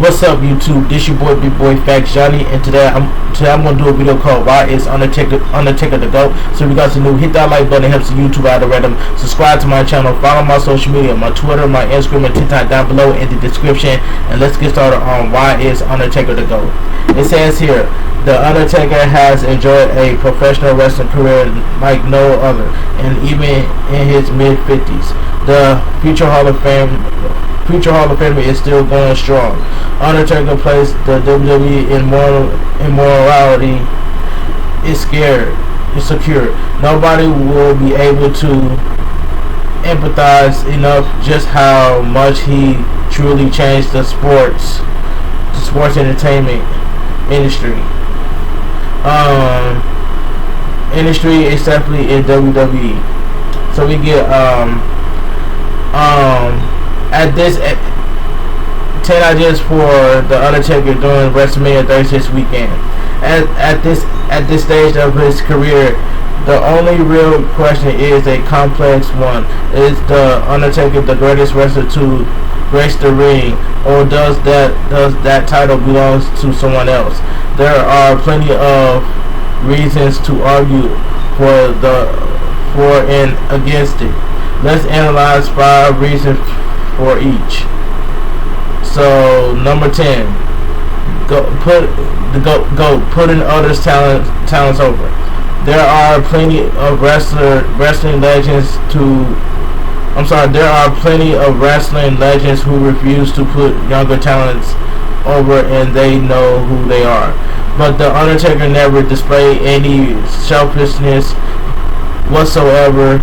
What's up, YouTube? This your boy Bigboyfactsjonny, and today I'm gonna do a video called "Why is Undertaker the Goat?" So if you guys are new, hit that like button. It helps the YouTube algorithm. Subscribe to my channel. Follow my social media, my Twitter, my Instagram, and TikTok down below in the description. And let's get started on why is Undertaker the Goat. It says here, the Undertaker has enjoyed a professional wrestling career like no other, and even in his mid-50s, the future Hall of Famer is still going strong. Undertaker placed the WWE immorality is secure. Nobody will be able to empathize enough just how much he truly changed the sports entertainment industry. Especially in WWE. So we get at this 10 ideas for the Undertaker during WrestleMania 36 weekend. At this stage of his career, the only real question is a complex one: is the Undertaker the greatest wrestler to grace the ring, or does that title belong to someone else? There are plenty of reasons to argue for and against it. Let's analyze 5 reasons for each. So number 10, putting others' talents over. There are plenty of wrestling legends who refuse to put younger talents over, and they know who they are. But the Undertaker never displayed any selfishness whatsoever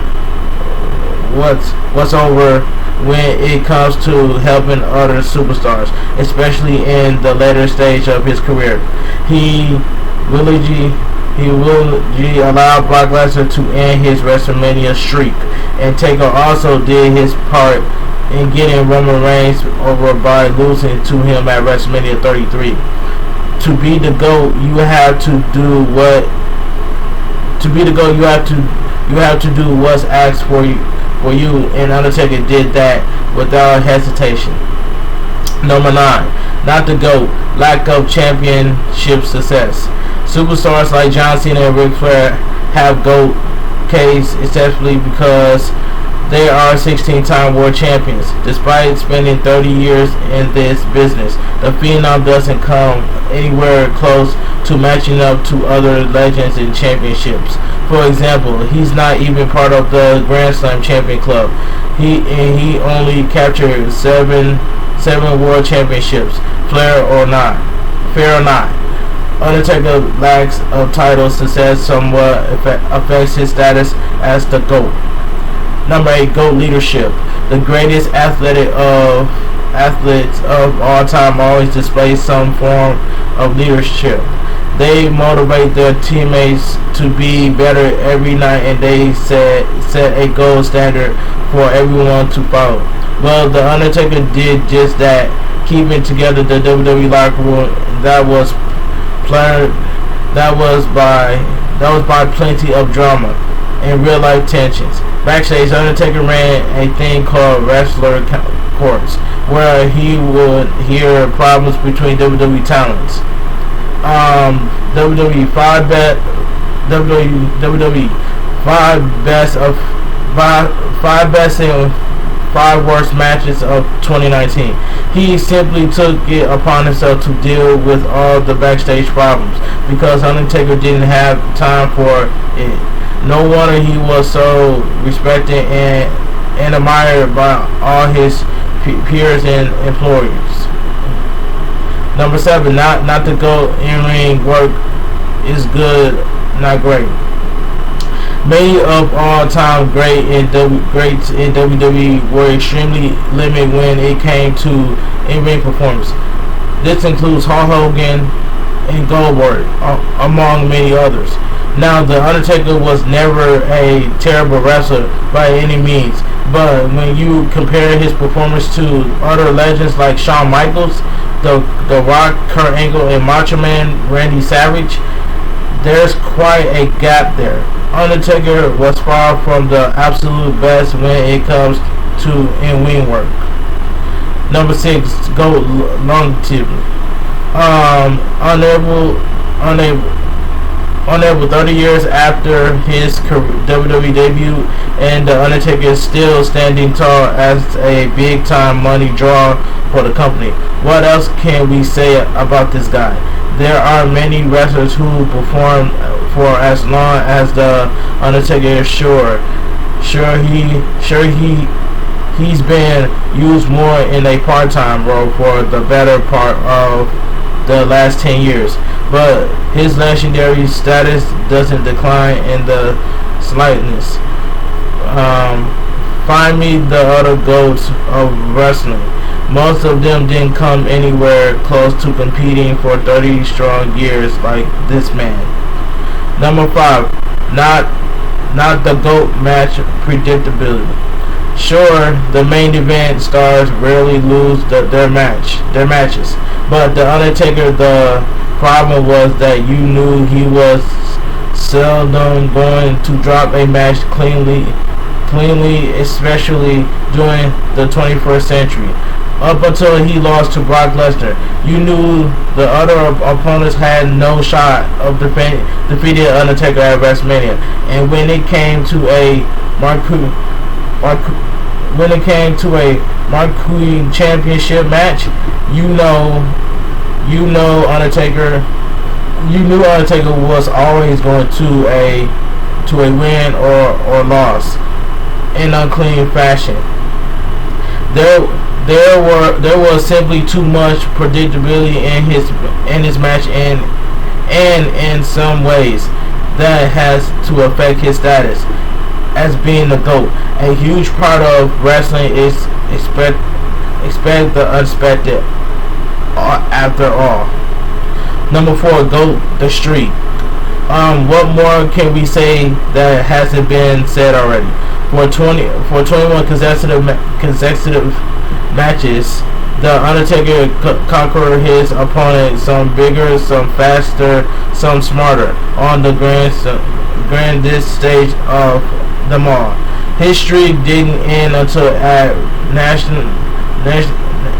when it comes to helping other superstars, especially in the later stage of his career. He willingly allowed Brock Lesnar to end his WrestleMania streak, and Taker also did his part in getting Roman Reigns over by losing to him at WrestleMania 33. To be the GOAT, you have to do what's asked for you, and Undertaker did that without hesitation. Number 9, not the GOAT, lack of championship success. Superstars like John Cena and Ric Flair have GOAT case, especially because they are 16-time world champions. Despite spending 30 years in this business, the Phenom doesn't come anywhere close to matching up to other legends in championships. For example, he's not even part of the Grand Slam Champion Club. He only captured 7 world championships. Fair or not, Undertaker lacks of title success somewhat affects his status as the GOAT. Number 8, GOAT leadership. The greatest athletes of all time always display some form of leadership. They motivate their teammates to be better every night, and they set a gold standard for everyone to follow. Well, the Undertaker did just that, keeping together the WWE locker room. That was by plenty of drama and real life tensions. Backstage, Undertaker ran a thing called wrestler courts, where he would hear problems between WWE talents. WWE 5 best and 5 worst matches of 2019. He simply took it upon himself to deal with all the backstage problems because Undertaker didn't have time for it. No wonder he was so respected and admired by all his peers and employees. Number 7, not the GOAT. In-ring work is good, not great. Many of all-time greats in WWE were extremely limited when it came to in-ring performance. This includes Hulk Hogan and Goldberg, among many others. Now, the Undertaker was never a terrible wrestler by any means, but when you compare his performance to other legends like Shawn Michaels, The Rock, Kurt Angle, and Macho Man Randy Savage, there's quite a gap there. Undertaker was far from the absolute best when it comes to in-ring work. Number 6, GOAT longevity. Unable 30 years after his WWE debut, and The Undertaker is still standing tall as a big-time money draw for the company. What else can we say about this guy? There are many wrestlers who perform for as long as The Undertaker is he's been used more in a part-time role for the better part of the last 10 years. But his legendary status doesn't decline in the slightest. Find me the other GOATs of wrestling. Most of them didn't come anywhere close to competing for 30 strong years like this man. Number 5, not the GOAT match predictability. Sure, the main event stars rarely lose their matches, but The Undertaker, the problem was that you knew he was seldom going to drop a match cleanly, especially during the 21st century. Up until he lost to Brock Lesnar, you knew the other opponents had no shot of defeating Undertaker at WrestleMania. And when it came to a marquee championship match, you knew Undertaker was always going to a win or loss in unclean fashion. There was simply too much predictability in his match, and in some ways that has to affect his status as being the GOAT. A huge part of wrestling is expect the unexpected. After all. Number 4, GOAT the streak. What more can we say that hasn't been said already? For 21 consecutive matches, The Undertaker conquered his opponent, some bigger, some faster, some smarter, on the grandest stage of them all. His streak didn't end until at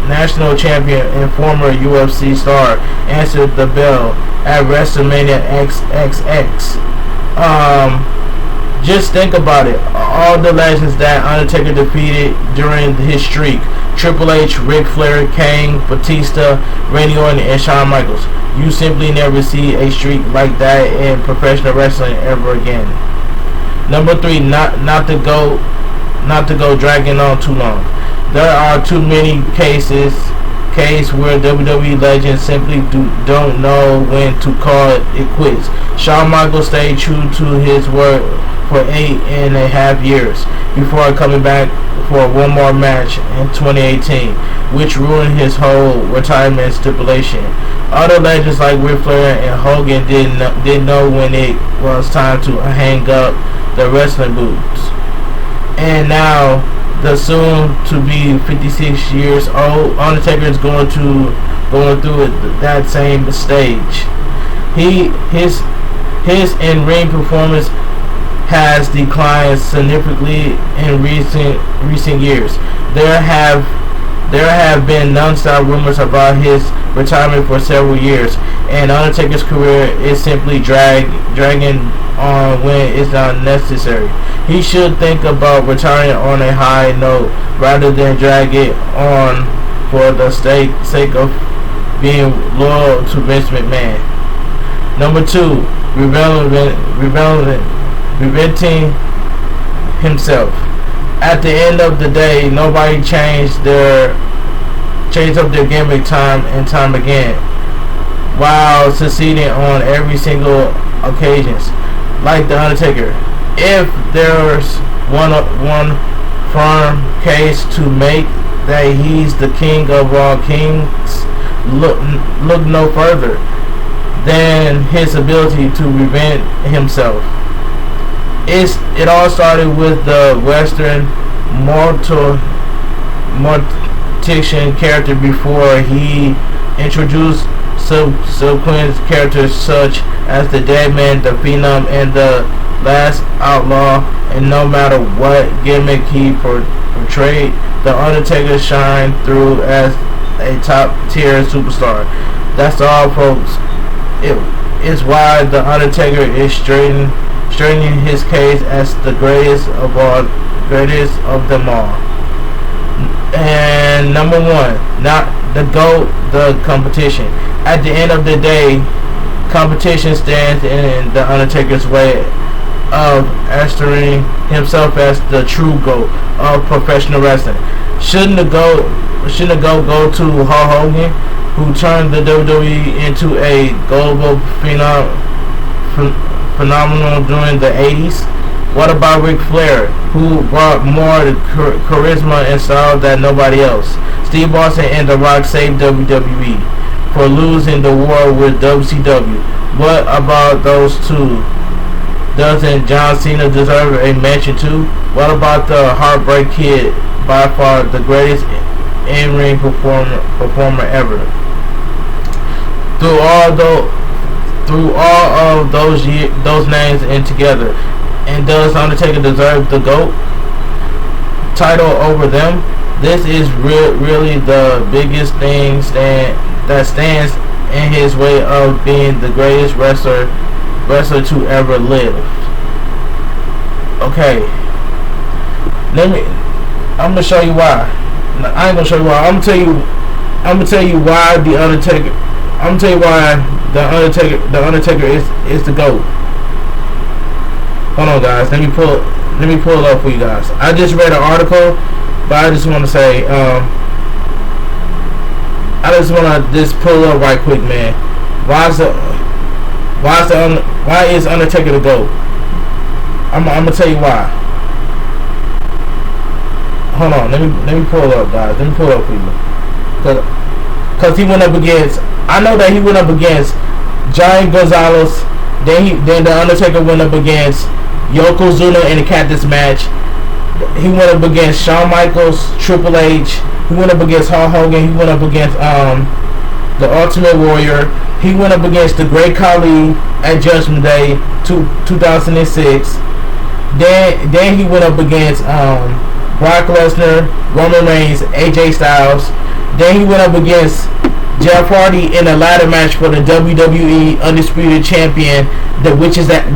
national champion and former UFC star answered the bell at WrestleMania XXX. Just think about it. All the legends that Undertaker defeated during his streak: Triple H, Ric Flair, Kane, Batista, Randy Orton, and Shawn Michaels. You simply never see a streak like that in professional wrestling ever again. Number 3, not to go dragging on too long. There are too many cases where WWE legends simply don't know when to call it quits. Shawn Michaels stayed true to his word for 8.5 years before coming back for one more match in 2018, which ruined his whole retirement stipulation. Other legends like Ric Flair and Hogan didn't know when it was time to hang up the wrestling boots. And now, the soon-to-be 56 years old Undertaker is going through that same stage. His in-ring performance has declined significantly in recent years. There have been non-stop rumors about his retirement for several years, and Undertaker's career is simply dragging on when it's not necessary. He should think about retiring on a high note rather than drag it on for the sake of being loyal to Vince McMahon. Number 2, reinventing himself. At the end of the day, nobody changed up their gimmick time and time again, while succeeding on every single occasions. Like The Undertaker, if there's one firm case to make that he's the king of all kings, look no further than his ability to reinvent himself. It all started with the Western mortician character before he introduced subsequent characters such as the Dead Man, the Phenom, and the Last Outlaw. And no matter what gimmick he portrayed The Undertaker shine through as a top-tier superstar. That's all, folks. It is why The Undertaker is straightening his case as the greatest of them all. And number one, not the GOAT, the competition. At the end of the day, competition stands in The Undertaker's way of asserting himself as the true GOAT of professional wrestling. Shouldn't the GOAT go to Hulk Hogan, who turned the WWE into a global phenomenon during the 80s? What about Ric Flair, who brought more charisma and style than nobody else? Steve Austin and The Rock saved WWE for losing the war with WCW. What about those two? Doesn't John Cena deserve a mention too? What about the Heartbreak Kid, by far the greatest in-ring performer ever? Through all of those names and together, and does Undertaker deserve the GOAT title over them? This is really the biggest thing that stands in his way of being the greatest wrestler to ever live. Okay, I'm gonna show you why. I ain't gonna show you why. I'm gonna tell you why The Undertaker. I'm gonna tell you why The Undertaker is the GOAT. Hold on, guys. Let me pull it up for you guys. I just read an article, but I just want to say, I just want to pull it up right quick, man. Why is Undertaker the GOAT? I'm gonna tell you why. Hold on, let me pull it up, guys. Let me pull it up for you. Cause he went up against. I know that he went up against Giant Gonzalez. Then the Undertaker went up against Yokozuna in a Cactus match. He went up against Shawn Michaels, Triple H. He went up against Hulk Hogan. He went up against the Ultimate Warrior. He went up against the Great Khali at Judgment Day 2006. Then he went up against Brock Lesnar, Roman Reigns, AJ Styles. Then he went up against Jeff Hardy in a ladder match for the WWE Undisputed Champion, which is that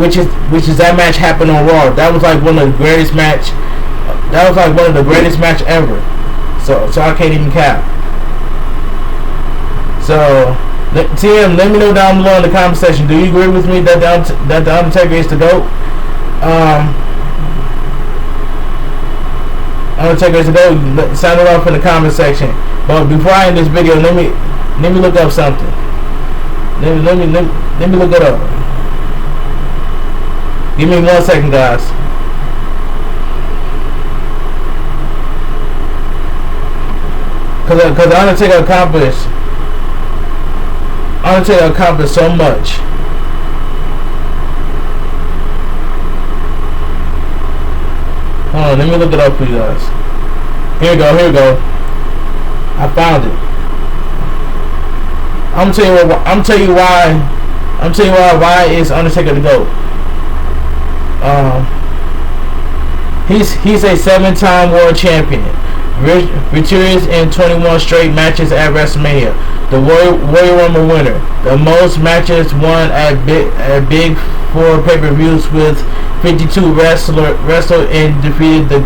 match happened on Raw. That was like one of the greatest match. That was like one of the greatest match ever. So I can't even cap. So Tim, let me know down below in the comment section. Do you agree with me that the Undertaker is the GOAT? Undertaker is the GOAT. Sound it off in the comment section. But before I end this video, let me look up something. Let me look it up. Give me 1 second, guys. Cause Undertaker accomplished so much. Hold on, let me look it up for you guys. Here we go. I found it. I'm tell you why is Undertaker the GOAT. He's a 7-time world champion, victorious in 21 straight matches at WrestleMania, the Royal Rumble winner, the most matches won at Big Four pay-per-views with 52 wrestlers, and defeated the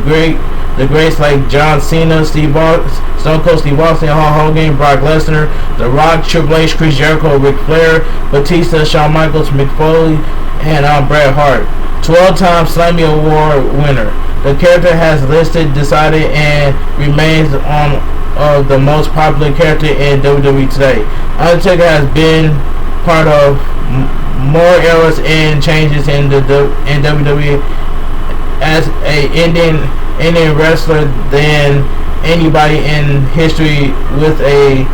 greats like John Cena, Stone Cold Steve Austin, Hulk Hogan, Brock Lesnar, The Rock, Triple H, Chris Jericho, Ric Flair, Batista, Shawn Michaels, Mick Foley, and Bret Hart. 12-time Slammy Award winner. The character has listed, decided, and remains on the most popular character in WWE today. Undertaker has been part of more eras and changes in WWE as a Indian wrestler than anybody in history with a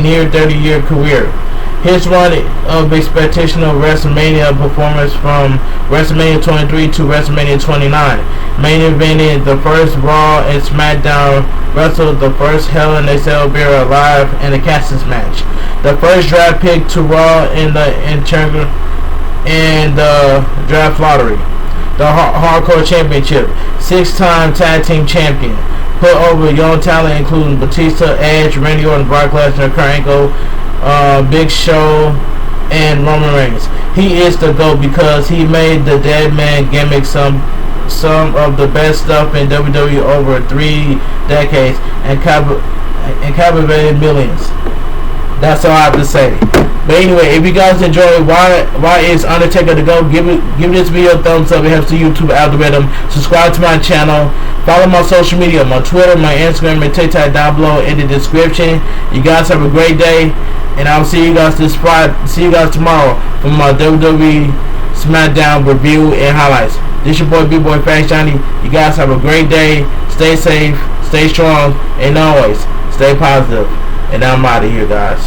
near 30-year career. His run of expectational WrestleMania performance from WrestleMania 23 to WrestleMania 29, main evented the first Raw and SmackDown, wrestled the first Hell in a Cell Beer Alive and a Cactus match, the first draft pick to Raw in the draft lottery, the Hardcore Championship, 6-time Tag Team Champion, put over young talent including Batista, Edge, Randy Orton, Brock Lesnar, Kurt Angle, Big Show, and Roman Reigns. He is the GOAT because he made the dead man gimmick some of the best stuff in WWE over 3 decades and captivated millions. That's all I have to say. But anyway, if you guys enjoy why is Undertaker the GOAT, give this video a thumbs up. It helps the YouTube algorithm. Subscribe to my channel. Follow my social media, my Twitter, my Instagram, and TikTok down below in the description. You guys have a great day, and I'll see you guys tomorrow for my WWE SmackDown review and highlights. This your boy Bigboyfactsjonny. You guys have a great day. Stay safe, stay strong, and always stay positive. And I'm out of here, guys.